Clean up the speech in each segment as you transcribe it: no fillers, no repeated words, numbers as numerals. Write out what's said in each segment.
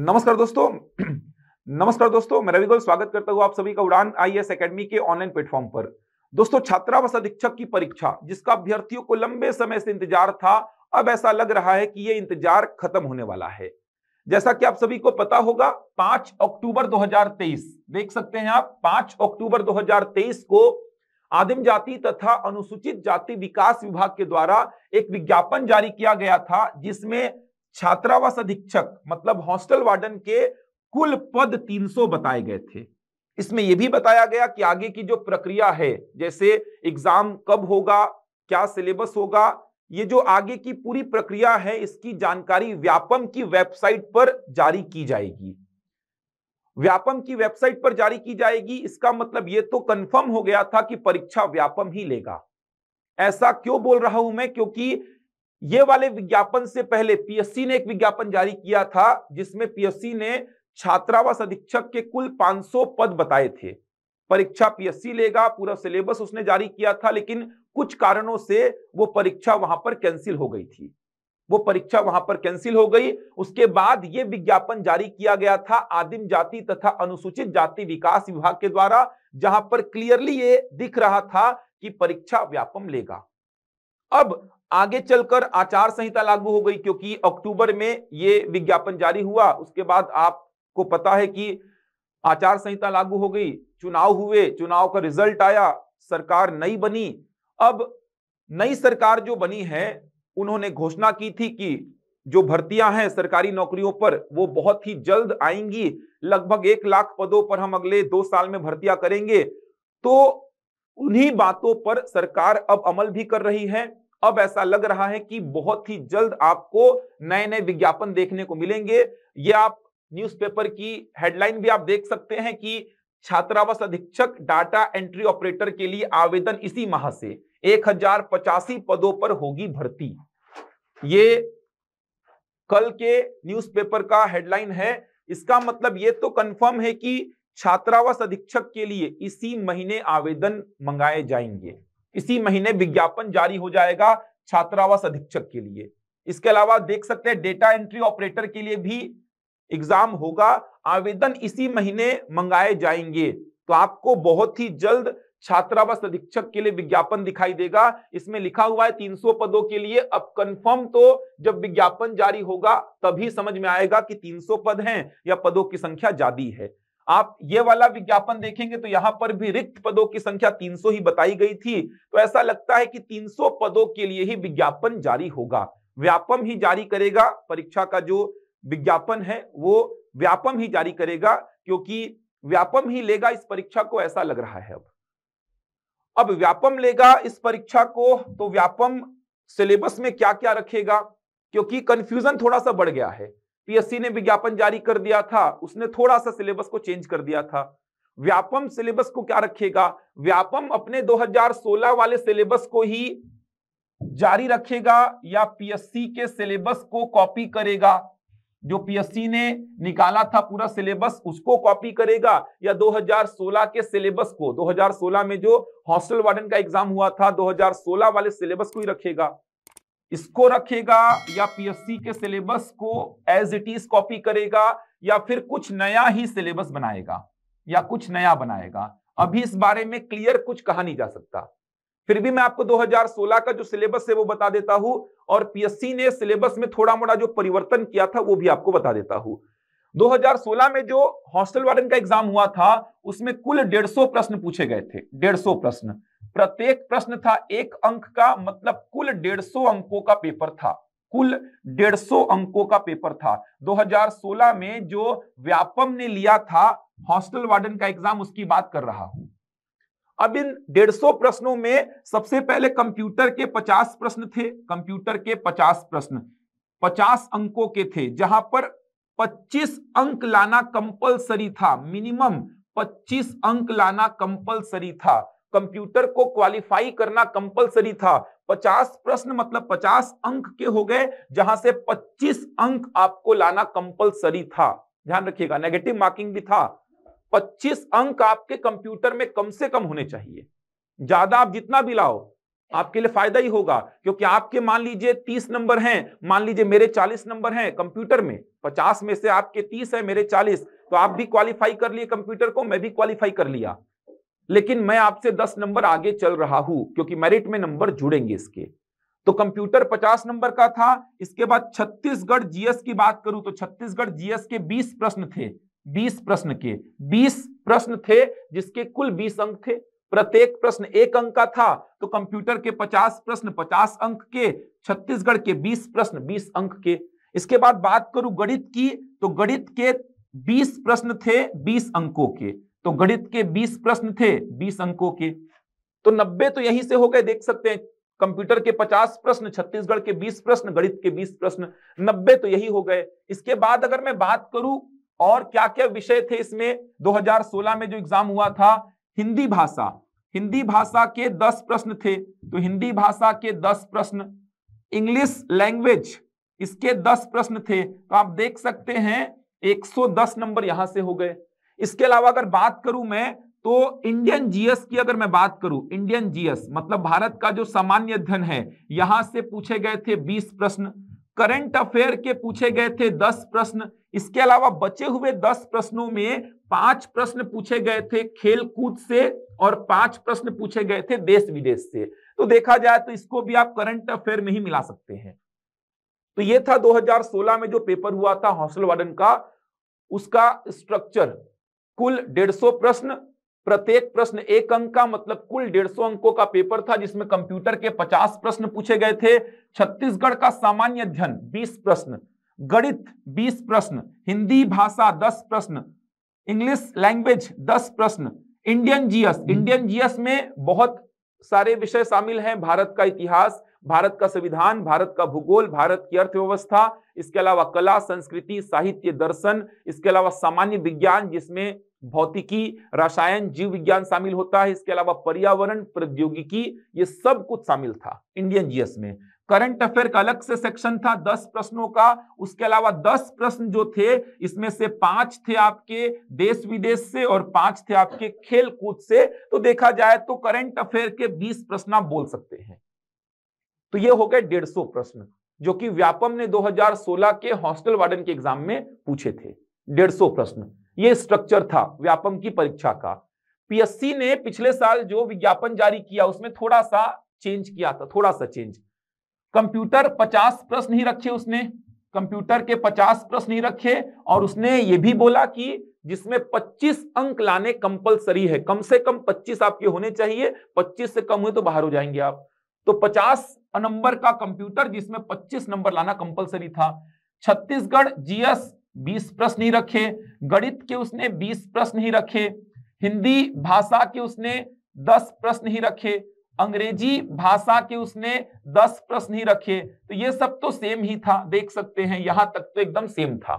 नमस्कार दोस्तों। नमस्कार दोस्तों, मैं रविगोल स्वागत करता हूं आप सभी का उड़ान आईएएस एकेडमी के ऑनलाइन प्लेटफॉर्म पर। दोस्तों, छात्रावास अधीक्षक की परीक्षा जिसका अभ्यर्थियों को लंबे समय से इंतजार था, अब ऐसा लग रहा है कि यह इंतजार खत्म होने वाला है। जैसा कि आप सभी को पता होगा, 5 अक्टूबर 2023 देख सकते हैं आप, 5 अक्टूबर 2023 को आदिम जाति तथा अनुसूचित जाति विकास विभाग के द्वारा एक विज्ञापन जारी किया गया था, जिसमें छात्रावास अधीक्षक मतलब हॉस्टल वार्डन के कुल पद 300 बताए गए थे। इसमें यह भी बताया गया कि आगे की जो प्रक्रिया है, जैसे एग्जाम कब होगा, क्या सिलेबस होगा, ये जो आगे की पूरी प्रक्रिया है, इसकी जानकारी व्यापम की वेबसाइट पर जारी की जाएगी। व्यापम की वेबसाइट पर जारी की जाएगी, इसका मतलब यह तो कंफर्म हो गया था कि परीक्षा व्यापम ही लेगा। ऐसा क्यों बोल रहा हूं मैं? क्योंकि ये वाले विज्ञापन से पहले पीएससी ने एक विज्ञापन जारी किया था, जिसमें पीएससी ने छात्रावास अधीक्षक के कुल 500 पद बताए थे। परीक्षा पीएससी लेगा, पूरा सिलेबस उसने जारी किया था, लेकिन कुछ कारणों से वो परीक्षा वहां पर कैंसिल हो गई थी। वो परीक्षा वहां पर कैंसिल हो गई। उसके बाद ये विज्ञापन जारी किया गया था आदिम जाति तथा अनुसूचित जाति विकास विभाग के द्वारा, जहां पर क्लियरली ये दिख रहा था कि परीक्षा व्यापम लेगा। अब आगे चलकर आचार संहिता लागू हो गई, क्योंकि अक्टूबर में ये विज्ञापन जारी हुआ। उसके बाद आपको पता है कि आचार संहिता लागू हो गई, चुनाव हुए, चुनाव का रिजल्ट आया, सरकार नई बनी। अब नई सरकार जो बनी है, उन्होंने घोषणा की थी कि जो भर्तियां हैं सरकारी नौकरियों पर, वो बहुत ही जल्द आएंगी। लगभग 1 लाख पदों पर हम अगले 2 साल में भर्तियां करेंगे। तो उन्हीं बातों पर सरकार अब अमल भी कर रही है। अब ऐसा लग रहा है कि बहुत ही जल्द आपको नए नए विज्ञापन देखने को मिलेंगे। ये आप न्यूज़पेपर की हेडलाइन भी आप देख सकते हैं कि छात्रावास अधीक्षक डाटा एंट्री ऑपरेटर के लिए आवेदन इसी माह से 1085 पदों पर होगी भर्ती। ये कल के न्यूज़पेपर का हेडलाइन है। इसका मतलब ये तो कंफर्म है कि छात्रावास अधीक्षक के लिए इसी महीने आवेदन मंगाए जाएंगे, इसी महीने विज्ञापन जारी हो जाएगा छात्रावास अधीक्षक के लिए। इसके अलावा देख सकते हैं डेटा एंट्री ऑपरेटर के लिए भी एग्जाम होगा, आवेदन इसी महीने मंगाए जाएंगे। तो आपको बहुत ही जल्द छात्रावास अधीक्षक के लिए विज्ञापन दिखाई देगा। इसमें लिखा हुआ है 300 पदों के लिए। अब कंफर्म तो जब विज्ञापन जारी होगा तभी समझ में आएगा कि 300 पद हैं या पदों की संख्या ज्यादा है। आप ये वाला विज्ञापन देखेंगे तो यहां पर भी रिक्त पदों की संख्या 300 ही बताई गई थी। तो ऐसा लगता है कि 300 पदों के लिए ही विज्ञापन जारी होगा। व्यापम ही जारी करेगा, परीक्षा का जो विज्ञापन है वो व्यापम ही जारी करेगा, क्योंकि व्यापम ही लेगा इस परीक्षा को, ऐसा लग रहा है। अब व्यापम लेगा इस परीक्षा को, तो व्यापम सिलेबस में क्या क्या रखेगा? क्योंकि कंफ्यूजन थोड़ा सा बढ़ गया है। पीएससी ने विज्ञापन जारी कर दिया था, उसने थोड़ा सा सिलेबस को चेंज कर दिया था। व्यापम सिलेबस को क्या रखेगा? व्यापम अपने 2016 वाले सिलेबस को ही जारी रखेगा या पीएससी के सिलेबस को कॉपी करेगा? जो पीएससी ने निकाला था पूरा सिलेबस, उसको कॉपी करेगा या 2016 के सिलेबस को, 2016 में जो हॉस्टल वार्डन का एग्जाम हुआ था, 2016 वाले सिलेबस को ही रखेगा? इसको रखेगा या पीएससी के सिलेबस को एज इट इज कॉपी करेगा, या फिर कुछ नया ही सिलेबस बनाएगा या कुछ नया बनाएगा? अभी इस बारे में क्लियर कुछ कहा नहीं जा सकता। फिर भी मैं आपको 2016 का जो सिलेबस है वो बता देता हूं, और पीएससी ने सिलेबस में थोड़ा मोड़ा जो परिवर्तन किया था वो भी आपको बता देता हूं। 2016 में जो हॉस्टल वार्डन का एग्जाम हुआ था, उसमें कुल 150 प्रश्न पूछे गए थे। 150 प्रश्न, प्रत्येक प्रश्न था 1 अंक का, मतलब कुल 150 अंकों का पेपर था। कुल 150 अंकों का पेपर था 2016 में जो व्यापम ने लिया था हॉस्टल वार्डन का एग्जाम, उसकी बात कर रहा हूं। अब इन 150 प्रश्नों में सबसे पहले कंप्यूटर के 50 प्रश्न थे। कंप्यूटर के 50 प्रश्न 50 अंकों के थे, जहां पर 25 अंक लाना कंपलसरी था। मिनिमम 25 अंक लाना कंपलसरी था। कंप्यूटर को क्वालिफाई करना कंपलसरी था। 50 प्रश्न मतलब 50 अंक के हो गए, जहां से 25 अंक आपको लाना कंपलसरी था। ध्यान रखिएगा, नेगेटिव मार्किंग भी था। 25 अंक आपके कंप्यूटर में कम से कम होने चाहिए। ज्यादा आप जितना भी लाओ, आपके लिए फायदा ही होगा, क्योंकि आपके मान लीजिए 30 नंबर हैं, मान लीजिए मेरे 40 नंबर हैं कंप्यूटर में, 50 में से आपके 30 है, मेरे 40, तो आप भी क्वालिफाई कर लिए कंप्यूटर को, मैं भी क्वालिफाई कर लिया, लेकिन मैं आपसे 10 नंबर आगे चल रहा हूं, क्योंकि मेरिट में नंबर जुड़ेंगे इसके। तो कंप्यूटर 50 नंबर का था। इसके बाद छत्तीसगढ़ जीएस की बात करूं तो छत्तीसगढ़ जीएस के 20 प्रश्न थे, 20 प्रश्न के 20 प्रश्न थे, जिसके कुल 20 अंक थे। प्रत्येक प्रश्न 1 अंक का था, तो कंप्यूटर के 50 प्रश्न 50 अंक के, छत्तीसगढ़ के 20 प्रश्न 20 अंक के। इसके बाद बात करूं गणित की, तो गणित के 20 प्रश्न थे 20 अंकों के, तो गणित के 20 प्रश्न थे 20 अंकों के, तो 90 तो यहीं से हो गए, देख सकते हैं। कंप्यूटर के 50 प्रश्न, छत्तीसगढ़ के 20 प्रश्न, गणित के 20 प्रश्न, 90 तो यही हो गए। इसके बाद अगर मैं बात करूं और क्या क्या विषय थे इसमें, 2016 में जो एग्जाम हुआ था, हिंदी भाषा, हिंदी भाषा के 10 प्रश्न थे, तो हिंदी भाषा के 10 प्रश्न, इंग्लिश लैंग्वेज इसके 10 प्रश्न थे, तो आप देख सकते हैं 110 नंबर यहां से हो गए। इसके अलावा अगर बात करूं मैं, तो इंडियन जीएस की अगर मैं बात करूं, इंडियन जीएस मतलब भारत का जो सामान्य अध्ययन है, यहां से पूछे गए थे 20 प्रश्न, करंट अफेयर के पूछे गए थे 10 प्रश्न। इसके अलावा बचे हुए 10 प्रश्नों में 5 प्रश्न पूछे गए थे खेल कूद से और 5 प्रश्न पूछे गए थे देश विदेश से। तो देखा जाए तो इसको भी आप करंट अफेयर में ही मिला सकते हैं। तो ये था 2016 में जो पेपर हुआ था हॉस्टल वार्डन का, उसका स्ट्रक्चर। कुल 150 प्रश्न, प्रत्येक प्रश्न 1 अंक का, मतलब कुल 150 अंकों का पेपर था, जिसमें कंप्यूटर के 50 प्रश्न पूछे गए थे, छत्तीसगढ़ का सामान्य अध्ययन 20 प्रश्न, गणित 20 प्रश्न, हिंदी भाषा 10 प्रश्न, इंग्लिश लैंग्वेज 10 प्रश्न, इंडियन जीएस में बहुत सारे विषय शामिल हैं, भारत का इतिहास, भारत का संविधान, भारत का भूगोल, भारत की अर्थव्यवस्था, इसके अलावा कला, संस्कृति, साहित्य, दर्शन, इसके अलावा सामान्य विज्ञान जिसमें भौतिकी, रसायन, जीव विज्ञान शामिल होता है, इसके अलावा पर्यावरण, प्रौद्योगिकी, ये सब कुछ शामिल था इंडियन जीएस में। करंट अफेयर का अलग से सेक्शन था 10 प्रश्नों का। उसके अलावा 10 प्रश्न जो थे, इसमें से 5 थे आपके देश विदेश से और 5 थे आपके खेल कूद से। तो देखा जाए तो करंट अफेयर के 20 प्रश्न आप बोल सकते हैं। तो ये हो गए 150 प्रश्न, जो कि व्यापम ने 2016 के हॉस्टल वार्डन के एग्जाम में पूछे थे। 150 प्रश्न, ये स्ट्रक्चर था व्यापम की परीक्षा का। पीएससी ने पिछले साल जो विज्ञापन जारी किया उसमें थोड़ा सा चेंज किया था, थोड़ा सा चेंज। कंप्यूटर 50 प्रश्न ही रखे उसने, कंप्यूटर के 50 प्रश्न ही रखे, और उसने ये भी बोला कि जिसमें 25 अंक लाने कंपलसरी है, कम से कम 25 आपके होने चाहिए, 25 से कम हुए तो बाहर हो जाएंगे आप। तो 50 नंबर का कंप्यूटर, जिसमें 25 नंबर लाना कंपलसरी था। छत्तीसगढ़ जीएस 20 प्रश्न ही रखे, गणित के उसने 20 प्रश्न ही रखे, हिंदी भाषा के उसने 10 प्रश्न ही रखे, अंग्रेजी भाषा के उसने 10 प्रश्न ही रखे। तो ये सब तो सेम ही था, देख सकते हैं यहां तक तो एकदम सेम था।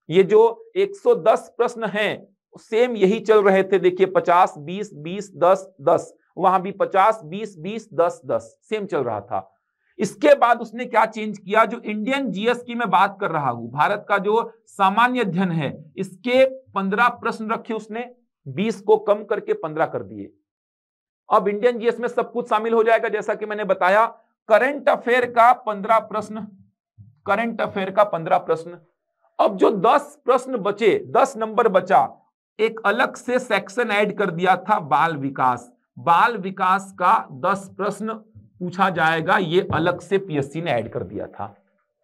ये जो 110 प्रश्न हैं सेम यही चल रहे थे, देखिए 50 20 20 10 10, वहां भी 50 20 20 10 10 सेम चल रहा था। इसके बाद उसने क्या चेंज किया, जो इंडियन जीएस की मैं बात कर रहा हूं, भारत का जो सामान्य अध्ययन है, इसके 15 प्रश्न रखे उसने, 20 को कम करके 15 कर दिए। अब इंडियन जीएस में सब कुछ शामिल हो जाएगा, जैसा कि मैंने बताया। करंट अफेयर का 15 प्रश्न, करंट अफेयर का 15 प्रश्न। अब जो 10 प्रश्न बचे, 10 नंबर बचा, एक अलग से सेक्शन ऐड कर दिया था बाल विकास। बाल विकास का 10 प्रश्न पूछा जाएगा, ये अलग से पीएससी ने ऐड कर दिया था।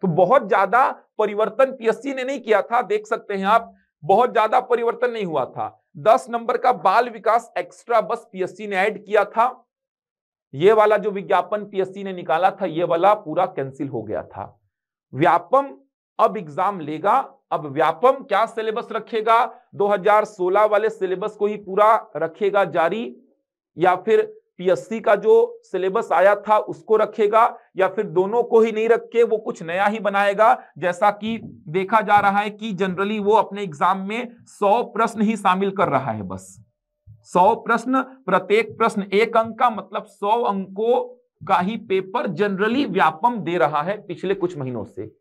तो बहुत ज्यादा परिवर्तन पीएससी ने नहीं किया था, देख सकते हैं आप, बहुत ज्यादा परिवर्तन नहीं हुआ था। 10 नंबर का बाल विकास एक्स्ट्रा बस पीएससी ने ऐड किया था। ये वाला जो विज्ञापन पीएससी ने निकाला था, ये वाला पूरा कैंसिल हो गया था। व्यापम अब एग्जाम लेगा। अब व्यापम क्या सिलेबस रखेगा, 2016 वाले सिलेबस को ही पूरा रखेगा जारी, या फिर पीएससी का जो सिलेबस आया था उसको रखेगा, या फिर दोनों को ही नहीं रख के वो कुछ नया ही बनाएगा। जैसा कि देखा जा रहा है कि जनरली वो अपने एग्जाम में 100 प्रश्न ही शामिल कर रहा है, बस 100 प्रश्न, प्रत्येक प्रश्न 1 अंक का, मतलब 100 अंकों का ही पेपर जनरली व्यापम दे रहा है पिछले कुछ महीनों से,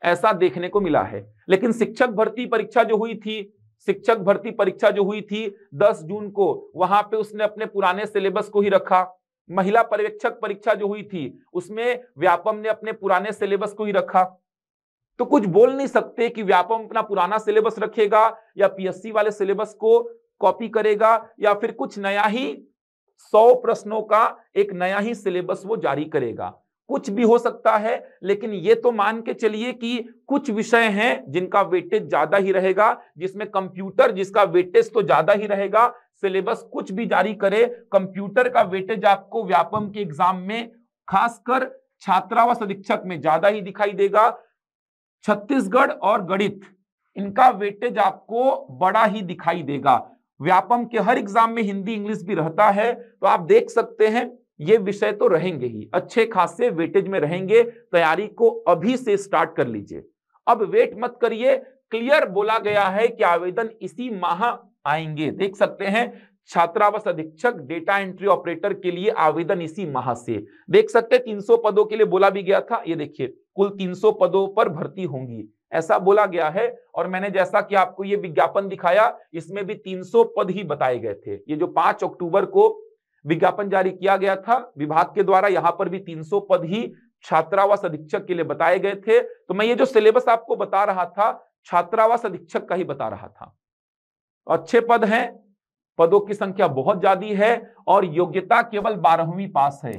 ऐसा देखने को मिला है। लेकिन शिक्षक भर्ती परीक्षा जो हुई थी, शिक्षक भर्ती परीक्षा जो हुई थी 10 जून को, वहां पे उसने अपने पुराने सिलेबस को ही रखा। महिला पर्यवेक्षक परीक्षा जो हुई थी उसमें व्यापम ने अपने पुराने सिलेबस को ही रखा। तो कुछ बोल नहीं सकते कि व्यापम अपना पुराना सिलेबस रखेगा या पीएससी वाले सिलेबस को कॉपी करेगा या फिर कुछ नया ही 100 प्रश्नों का एक नया ही सिलेबस वो जारी करेगा। कुछ भी हो सकता है, लेकिन ये तो मान के चलिए कि कुछ विषय हैं जिनका वेटेज ज्यादा ही रहेगा, जिसमें कंप्यूटर जिसका वेटेज तो ज्यादा ही रहेगा। सिलेबस कुछ भी जारी करे, कंप्यूटर का वेटेज आपको व्यापम के एग्जाम में खासकर छात्रावास अधीक्षक में ज्यादा ही दिखाई देगा। छत्तीसगढ़ और गणित इनका वेटेज आपको बड़ा ही दिखाई देगा। व्यापम के हर एग्जाम में हिंदी इंग्लिश भी रहता है, तो आप देख सकते हैं ये विषय तो रहेंगे ही, अच्छे खासे वेटेज में रहेंगे। तैयारी को अभी से स्टार्ट कर लीजिए, अब वेट मत करिए। क्लियर बोला गया है कि आवेदन इसी माह आएंगे। देख सकते हैं छात्रावास अधीक्षक डेटा एंट्री ऑपरेटर के लिए आवेदन इसी माह से। देख सकते हैं 300 पदों के लिए बोला भी गया था, ये देखिए कुल 300 पदों पर भर्ती होंगी ऐसा बोला गया है। और मैंने जैसा कि आपको ये विज्ञापन दिखाया इसमें भी 300 पद ही बताए गए थे। ये जो 5 अक्टूबर को विज्ञापन जारी किया गया था विभाग के द्वारा, यहां पर भी 300 पद ही छात्रावास अधीक्षक के लिए बताए गए थे। तो मैं ये जो सिलेबस आपको बता रहा था छात्रावास अधीक्षक का ही बता रहा था। अच्छे पद हैं, पदों की संख्या बहुत ज्यादा है और योग्यता केवल 12वीं पास है।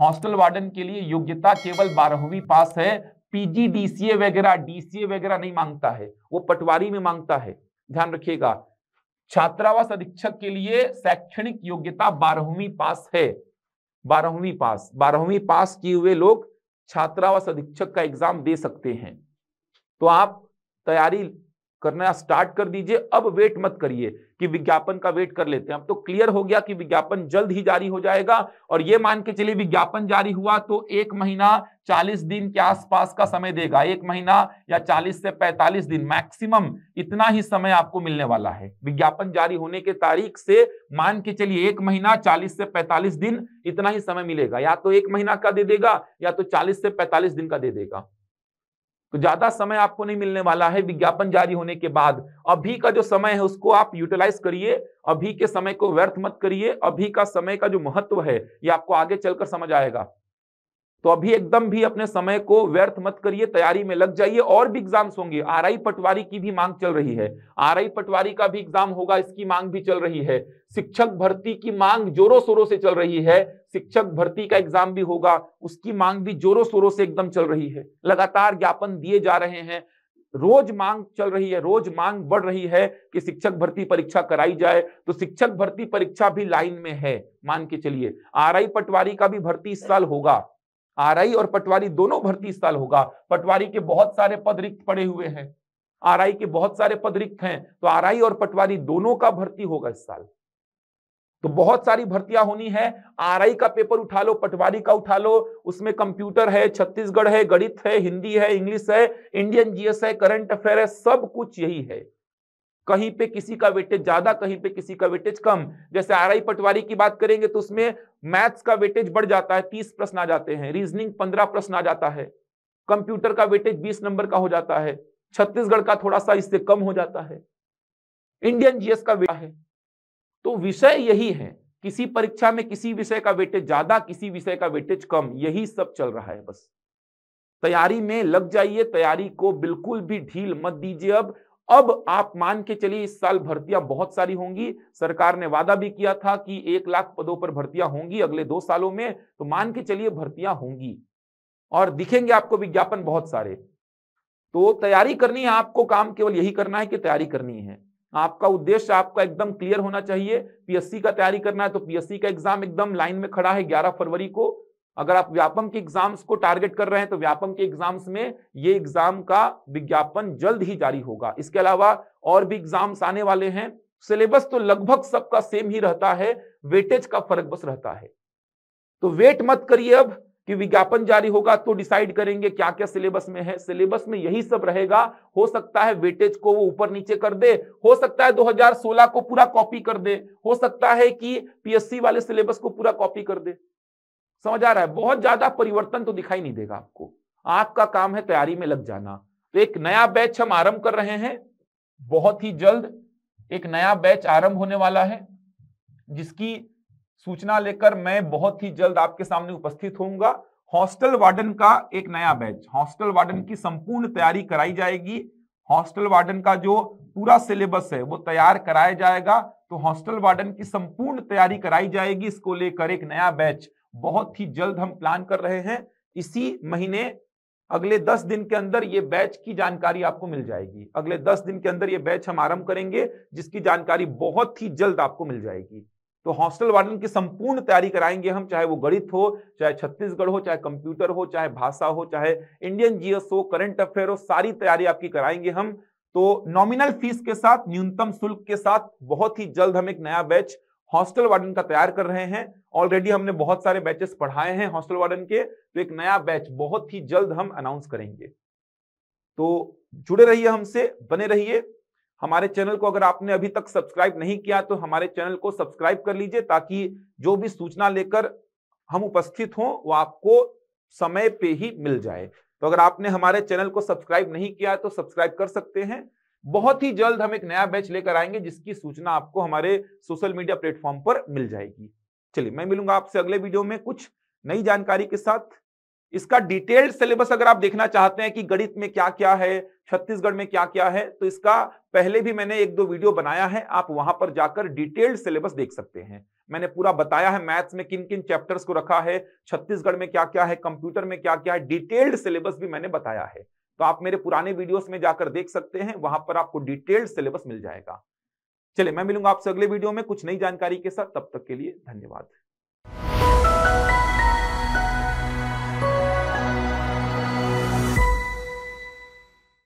हॉस्टल वार्डन के लिए योग्यता केवल 12वीं पास है। पीजी डीसीए वगैरह डीसीए वगैरह नहीं मांगता है, वो पटवारी में मांगता है, ध्यान रखिएगा। छात्रावास अधीक्षक के लिए शैक्षणिक योग्यता 12वीं पास है। 12वीं पास किए हुए लोग छात्रावास अधीक्षक का एग्जाम दे सकते हैं। तो आप तैयारी करना स्टार्ट कर दीजिए, अब वेट मत करिए कि विज्ञापन का वेट कर लेते हैं। अब तो क्लियर हो गया कि विज्ञापन जल्द ही जारी हो जाएगा। और ये मान के चलिए विज्ञापन जारी हुआ तो 1 महीना 40 दिन के आसपास का समय देगा। 1 महीना या 40 से 45 दिन मैक्सिमम, इतना ही समय आपको मिलने वाला है। विज्ञापन जारी होने के तारीख से मान के चलिए 1 महीना 40 से 45 दिन इतना ही समय मिलेगा। या तो 1 महीना का दे देगा या तो 40 से 45 दिन का दे देगा। तो ज्यादा समय आपको नहीं मिलने वाला है विज्ञापन जारी होने के बाद। अभी का जो समय है उसको आप यूटिलाइज करिए, अभी के समय को व्यर्थ मत करिए। अभी का समय का जो महत्व है ये आपको आगे चलकर समझ आएगा। तो अभी एकदम भी अपने समय को व्यर्थ मत करिए, तैयारी में लग जाइए। और भी एग्जाम्स होंगे, आरआई पटवारी की भी मांग चल रही है, आरआई पटवारी का भी एग्जाम होगा, इसकी मांग भी चल रही है। शिक्षक भर्ती की मांग जोरों शोरों से चल रही है, शिक्षक भर्ती का एग्जाम भी होगा, उसकी मांग भी जोरों शोरों से एकदम चल रही है। लगातार ज्ञापन दिए जा रहे हैं, रोज मांग चल रही है, रोज मांग बढ़ रही है कि शिक्षक भर्ती परीक्षा कराई जाए। तो शिक्षक भर्ती परीक्षा भी लाइन में है, मान के चलिए। आरआई पटवारी का भी भर्ती इस साल होगा, आरआई और पटवारी दोनों भर्ती इस साल होगा। पटवारी के बहुत सारे पद रिक्त पड़े हुए हैं, आरआई के बहुत सारे पद रिक्त हैं, तो आरआई और पटवारी दोनों का भर्ती होगा इस साल। तो बहुत सारी भर्तियां होनी है। आरआई का पेपर उठा लो, पटवारी का उठा लो, उसमें कंप्यूटर है, छत्तीसगढ़ है, गणित है, हिंदी है, इंग्लिश है, इंडियन जीएस है, करंट अफेयर है, सब कुछ यही है। कहीं पे किसी का वेटेज ज्यादा, कहीं पे किसी का वेटेज कम। जैसे आरआई पटवारी की बात करेंगे तो उसमें मैथ्स का वेटेज बढ़ जाता है, 30 प्रश्न आ जाते हैं, रीजनिंग 15 प्रश्न आ जाता है, कंप्यूटर का वेटेज 20 नंबर का हो जाता है, छत्तीसगढ़ का थोड़ा सा इससे कम हो जाता है, इंडियन जीएस का वेटेज है। तो विषय यही है, किसी परीक्षा में किसी विषय का वेटेज ज्यादा, किसी विषय का वेटेज कम, यही सब चल रहा है। बस तैयारी में लग जाइए, तैयारी को बिल्कुल भी ढील मत दीजिए। अब आप मान के चलिए इस साल भर्तियां बहुत सारी होंगी। सरकार ने वादा भी किया था कि 1 लाख पदों पर भर्तियां होंगी अगले 2 सालों में, तो मान के चलिए भर्तियां होंगी और दिखेंगे आपको विज्ञापन बहुत सारे। तो तैयारी करनी है आपको, काम केवल यही करना है कि तैयारी करनी है। आपका उद्देश्य आपका एकदम क्लियर होना चाहिए। पीएससी का तैयारी करना है तो पीएससी का एग्जाम एकदम लाइन में खड़ा है 11 फरवरी को। अगर आप व्यापम के एग्जाम्स को टारगेट कर रहे हैं तो व्यापम के एग्जाम्स में ये एग्जाम का विज्ञापन जल्द ही जारी होगा। इसके अलावा और भी एग्जाम्स आने वाले हैं। सिलेबस तो लगभग सबका सेम ही रहता है, वेटेज का फर्क बस रहता है। तो वेट मत करिए अब कि विज्ञापन जारी होगा तो डिसाइड करेंगे क्या क्या सिलेबस में है। सिलेबस में यही सब रहेगा। हो सकता है वेटेज को वो ऊपर नीचे कर दे, हो सकता है 2016 को पूरा कॉपी कर दे, हो सकता है कि पीएससी वाले सिलेबस को पूरा कॉपी कर दे। समझ आ रहा है? बहुत ज्यादा परिवर्तन तो दिखाई नहीं देगा आपको। आपका काम है तैयारी में लग जाना। तो एक नया बैच हम आरंभ कर रहे हैं, बहुत ही जल्द एक नया बैच आरंभ होने वाला है जिसकी सूचना लेकर मैं बहुत ही जल्द आपके सामने उपस्थित होऊंगा। हॉस्टल वार्डन का एक नया बैच, हॉस्टल वार्डन की संपूर्ण तैयारी कराई जाएगी। हॉस्टल वार्डन का जो पूरा सिलेबस है वो तैयार कराया जाएगा। तो हॉस्टल वार्डन की संपूर्ण तैयारी कराई जाएगी। इसको लेकर एक नया बैच बहुत ही जल्द हम प्लान कर रहे हैं। इसी महीने अगले 10 दिन के अंदर ये बैच की जानकारी आपको मिल जाएगी। अगले 10 दिन के अंदर ये बैच हम आरंभ करेंगे, जिसकी जानकारी बहुत ही जल्द आपको मिल जाएगी। तो हॉस्टल वार्डन की संपूर्ण तैयारी कराएंगे हम, चाहे वो गणित हो, चाहे छत्तीसगढ़ हो, चाहे कंप्यूटर हो, चाहे भाषा हो, चाहे इंडियन जीएस हो, करंट अफेयर हो, सारी तैयारी आपकी कराएंगे हम। तो नॉमिनल फीस के साथ, न्यूनतम शुल्क के साथ बहुत ही जल्द हम एक नया बैच हॉस्टल वार्डन का तैयार कर रहे हैं। ऑलरेडी हमने बहुत सारे बैचेस पढ़ाए हैं हॉस्टल वार्डन के, तो एक नया बैच बहुत ही जल्द हम अनाउंस करेंगे। तो जुड़े रहिए हमसे, बने रहिए। हमारे चैनल को अगर आपने अभी तक सब्सक्राइब नहीं किया तो हमारे चैनल को सब्सक्राइब कर लीजिए, ताकि जो भी सूचना लेकर हम उपस्थित हों वो आपको समय पे ही मिल जाए। तो अगर आपने हमारे चैनल को सब्सक्राइब नहीं किया तो सब्सक्राइब कर सकते हैं। बहुत ही जल्द हम एक नया बैच लेकर आएंगे, जिसकी सूचना आपको हमारे सोशल मीडिया प्लेटफॉर्म पर मिल जाएगी। चलिए, मैं मिलूंगा आपसे अगले वीडियो में कुछ नई जानकारी के साथ। इसका डिटेल्ड सिलेबस अगर आप देखना चाहते हैं कि गणित में क्या क्या है, छत्तीसगढ़ में क्या क्या है, तो इसका पहले भी मैंने 1-2 वीडियो बनाया है। आप वहां पर जाकर डिटेल्ड सिलेबस देख सकते हैं। मैंने पूरा बताया है मैथ्स में किन किन चैप्टर्स को रखा है, छत्तीसगढ़ में क्या क्या है, कंप्यूटर में क्या क्या है, डिटेल्ड सिलेबस भी मैंने बताया है। तो आप मेरे पुराने वीडियोस में जाकर देख सकते हैं, वहां पर आपको डिटेल्ड सिलेबस मिल जाएगा। चलिए, मैं मिलूंगा आपसे अगले वीडियो में कुछ नई जानकारी के साथ। तब तक के लिए धन्यवाद।